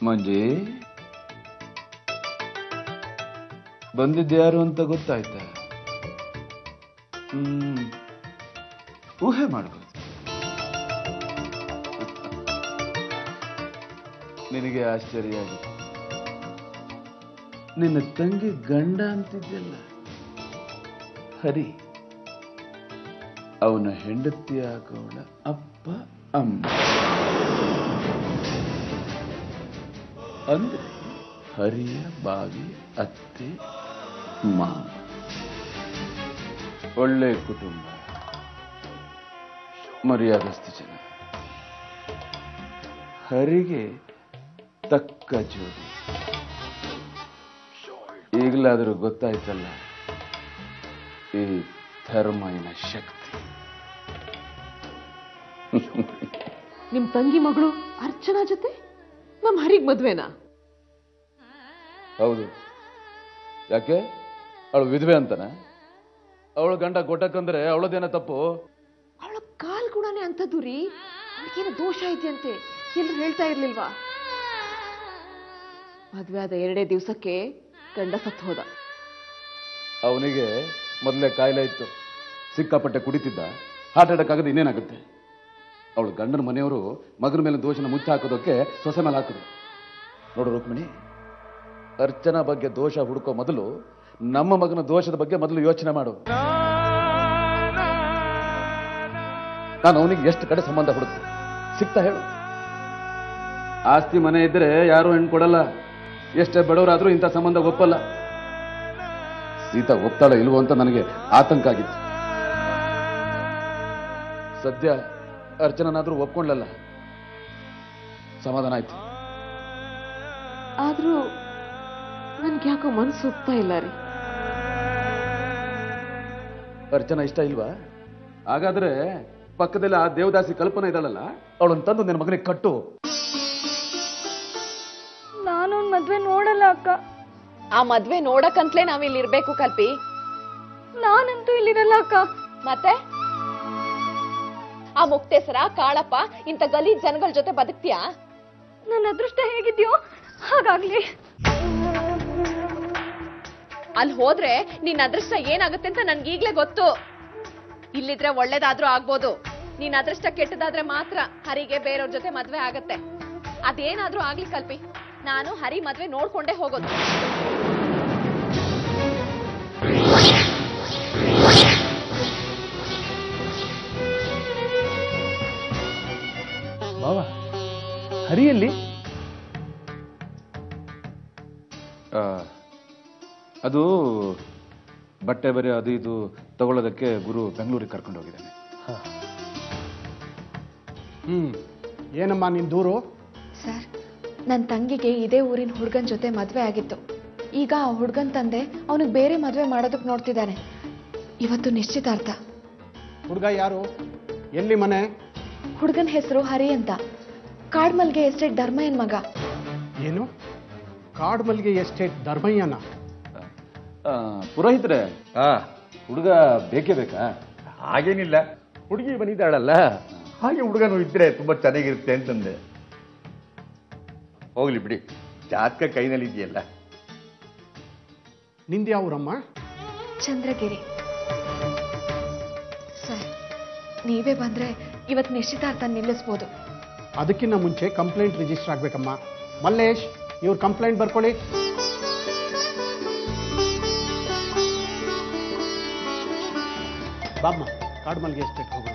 ಮಂಜಿ ಬಂದಿದ್ದ್ಯಾರು ಅಂತ ಗೊತ್ತಾಯ್ತಾ? ಊಹೆ ಮಾಡ್ಬೋದು. ನಿನಗೆ ಆಶ್ಚರ್ಯ ಆಗುತ್ತೆ. ನಿನ್ನ ತಂಗಿ ಗಂಡ ಅಂತಿದ್ದಲ್ಲ ಹರಿ, ಅವನ ಹೆಂಡತಿ ಆಗೋಳ ಅಪ್ಪ ಅಮ್ಮ. ಅಂದ್ರೆ ಹರಿಯ ಬಾವಿ ಅತ್ತೆ ಮಾವ. ಒಳ್ಳೆ ಕುಟುಂಬ, ಮರ್ಯಾದಸ್ಥ ಜನ. ಹರಿಗೆ ತಕ್ಕ ಜೋಡಿ. ಈಗಲಾದರೂ ಗೊತ್ತಾಯ್ತಲ್ಲ ಈ ಧರ್ಮನ ಶಕ್ತಿ. ನಿಮ್ ತಂಗಿ ಮಗಳು ಅರ್ಚನಾ ಜೊತೆ ನಮ್ ಹರಿಗ್ ಮದ್ವೆನಾ? ಹೌದು. ಯಾಕೆ? ಅವಳು ವಿಧವೆ ಅಂತನ? ಅವಳು ಗಂಡ ಗೊಟ್ಟಕ್ಕಂದ್ರೆ ಅವಳದೇನ ತಪ್ಪು? ಅವಳ ಕಾಲ್ ಗುಣನೇ ಅಂತದ್ದು ರೀ. ಅವಳಿಗೇನು ದೋಷ ಐತೆ ಎಲ್ಲರೂ ಹೇಳ್ತಾ ಇರ್ಲಿಲ್ವಾ? ಮದ್ವೆ ಆದ 2 ದಿವಸಕ್ಕೆ ಗಂಡ ಸತ್ತು ಹೋದ. ಅವನಿಗೆ ಮೊದಲೇ ಕಾಯಿಲೆ ಇತ್ತು, ಸಿಕ್ಕಾಪಟ್ಟೆ ಕುಡಿತಿದ್ದ. ಹಾರ್ಟ್ ಅಟ್ಯಾಕ್ ಆಗದೆ ಇನ್ನೇನಾಗುತ್ತೆ? ಅವಳು ಗಂಡನ ಮನೆಯವರು ಮಗನ ಮೇಲೆ ದೋಷನ ಮುಚ್ಚಿ ಹಾಕೋದಕ್ಕೆ ಸೊಸೆ ಮೇಲೆ ಹಾಕಿದ್ರು. ನೋಡು ರುಕ್ಮಿಣಿ, ಅರ್ಚನಾ ಬಗ್ಗೆ ದೋಷ ಹುಡುಕೋ ಮೊದಲು ನಮ್ಮ ಮಗನ ದೋಷದ ಬಗ್ಗೆ ಮೊದಲು ಯೋಚನೆ ಮಾಡು. ನಾನು ಅವನಿಗೆ ಎಷ್ಟು ಕಡೆ ಸಂಬಂಧ ಹುಡುಕ್ತೆ, ಸಿಗ್ತಾ ಹೇಳು. ಆಸ್ತಿ ಮನೆ ಇದ್ರೆ ಯಾರು ಹೆಣ್ಣು ಕೊಡಲ್ಲ. ಎಷ್ಟೇ ಬಡವರಾದ್ರೂ ಇಂಥ ಸಂಬಂಧ ಒಪ್ಪಲ್ಲ. ಸೀತಾ ಒಪ್ತಾಳ ಇಲ್ವೋ ಅಂತ ನನಗೆ ಆತಂಕ ಆಗಿತ್ತು. ಸದ್ಯ ಅರ್ಚನಾದ್ರೂ ಒಪ್ಕೊಂಡ್ಲಲ್ಲ, ಸಮಾಧಾನ ಆಯ್ತು. ಆದ್ರೂ ನನ್ಗೆ ಯಾಕೋ ಮನಸ್ಸು ಒಪ್ತಾ ಇಲ್ಲ ರೀ. ಅರ್ಚನಾ ಇಷ್ಟ ಇಲ್ವಾ? ಹಾಗಾದ್ರೆ ಪಕ್ಕದಲ್ಲಿ ಆ ದೇವದಾಸಿ ಕಲ್ಪನೆ ಇದ್ದಾಳಲ್ಲ, ಅವಳನ್ನು ತಂದು ನಿನ್ನ ಮಗನಿಗೆ ಕಟ್ಟು. ನಾನು ಮದ್ವೆ ನೋಡಲ್ಲ ಅಕ್ಕ. ಆ ಮದ್ವೆ ನೋಡಕ್ಕಂತಲೇ ನಾವಿಲ್ಲಿ ಇರ್ಬೇಕು ಕಲ್ಪಿ. ನಾನಂತೂ ಇಲ್ಲಿರಲ್ಲ ಅಕ್ಕ. ಮತ್ತೆ ಆ ಮುಕ್ತೇಸರ ಕಾಳಪ್ಪ ಇಂಥ ಗಲೀಜ್ ಜನಗಳ ಜೊತೆ ಬದುಕ್ತಿಯಾ? ನನ್ನ ಅದೃಷ್ಟ ಹೇಗಿದ್ಯೋ ಹಾಗಾಗ್ಲಿ. ಅಲ್ಲಿ ಹೋದ್ರೆ ನಿನ್ನ ಅದೃಷ್ಟ ಏನಾಗುತ್ತೆ ಅಂತ ನನ್ಗೀಗ್ಲೇ ಗೊತ್ತು. ಇಲ್ಲಿದ್ರೆ ಒಳ್ಳೇದಾದ್ರೂ ಆಗ್ಬೋದು, ನಿನ್ನ ಅದೃಷ್ಟ ಕೆಟ್ಟದಾದ್ರೆ ಮಾತ್ರ ಹರಿಗೆ ಬೇರೆಯವ್ರ ಜೊತೆ ಮದ್ವೆ ಆಗತ್ತೆ. ಅದೇನಾದ್ರೂ ಆಗ್ಲಿ ಕಲ್ಪಿ, ನಾನು ಹರಿ ಮದ್ವೆ ನೋಡ್ಕೊಂಡೇ ಹೋಗೋದು. ಬಾವ, ಹರಿಯಲ್ಲಿ ಅದು ಬಟ್ಟೆ ಬರೆ ಅದು ಇದು ತಗೊಳ್ಳೋದಕ್ಕೆ ಗುರು ಬೆಂಗಳೂರಿಗೆ ಕರ್ಕೊಂಡು ಹೋಗಿದ್ದಾನೆ. ಏನಮ್ಮ ನಿನ್ ದೂರು? ಸರ್, ನನ್ನ ತಂಗಿಗೆ ಇದೇ ಊರಿನ ಹುಡುಗನ ಜೊತೆ ಮದುವೆ ಆಗಿತ್ತು. ಈಗ ಆ ಹುಡುಗನ ತಂದೆ ಅವನಿಗೆ ಬೇರೆ ಮದುವೆ ಮಾಡೋದಕ್ಕೆ ನೋಡ್ತಿದ್ದಾನೆ. ಇವತ್ತು ನಿಶ್ಚಿತಾರ್ಥ. ಹುಡುಗ ಯಾರು? ಎಲ್ಲಿ ಮನೆ? ಹುಡುಗನ ಹೆಸರು ಹರಿ ಅಂತ. ಕಾಡ್ಮಲ್ಗೆ ಎಸ್ಟೇಟ್ ಧರ್ಮಯ್ಯನ ಮಗ. ಏನು? ಕಾಡ್ಮಲ್ಗೆ ಎಸ್ಟೇಟ್ ಧರ್ಮಯ್ಯನ? ಪುರೋಹಿತರೆ, ಹುಡುಗ ಬೇಕೇ ಬೇಕಾ? ಹಾಗೇನಿಲ್ಲ, ಹುಡುಗಿ ಬಂದಿದ್ದಾಳಲ್ಲ, ಹಾಗೆ ಹುಡುಗನು ಇದ್ರೆ ತುಂಬಾ ಚೆನ್ನಾಗಿರುತ್ತೆ ಅಂತಂದೆ. ಹೋಗ್ಲಿ ಬಿಡಿ, ಜಾತಕ ಕೈನಲ್ಲಿ ಇದೆಯಲ್ಲ. ನಿಂದ ಯಾವೂರಮ್ಮ? ಚಂದ್ರಗಿರಿ. ಸರ್, ನೀವೇ ಬಂದ್ರೆ ಇವತ್ತು ನಿಶ್ಚಿತಾರ್ಥ ನಿಲ್ಲಿಸ್ಬೋದು. ಅದಕ್ಕಿಂತ ಮುಂಚೆ ಕಂಪ್ಲೇಂಟ್ ರಿಜಿಸ್ಟರ್ ಆಗ್ಬೇಕಮ್ಮ. ಮಲ್ಲೇಶ್, ಇವ್ರ ಕಂಪ್ಲೇಂಟ್ ಬರ್ಕೊಳ್ಳಿ. ಬಾಮ್ಮ, ಕಾಡ್ಮಲ್ಗೆ ಎಸ್ಟೇಟ್ ಹೋಗೋಣ.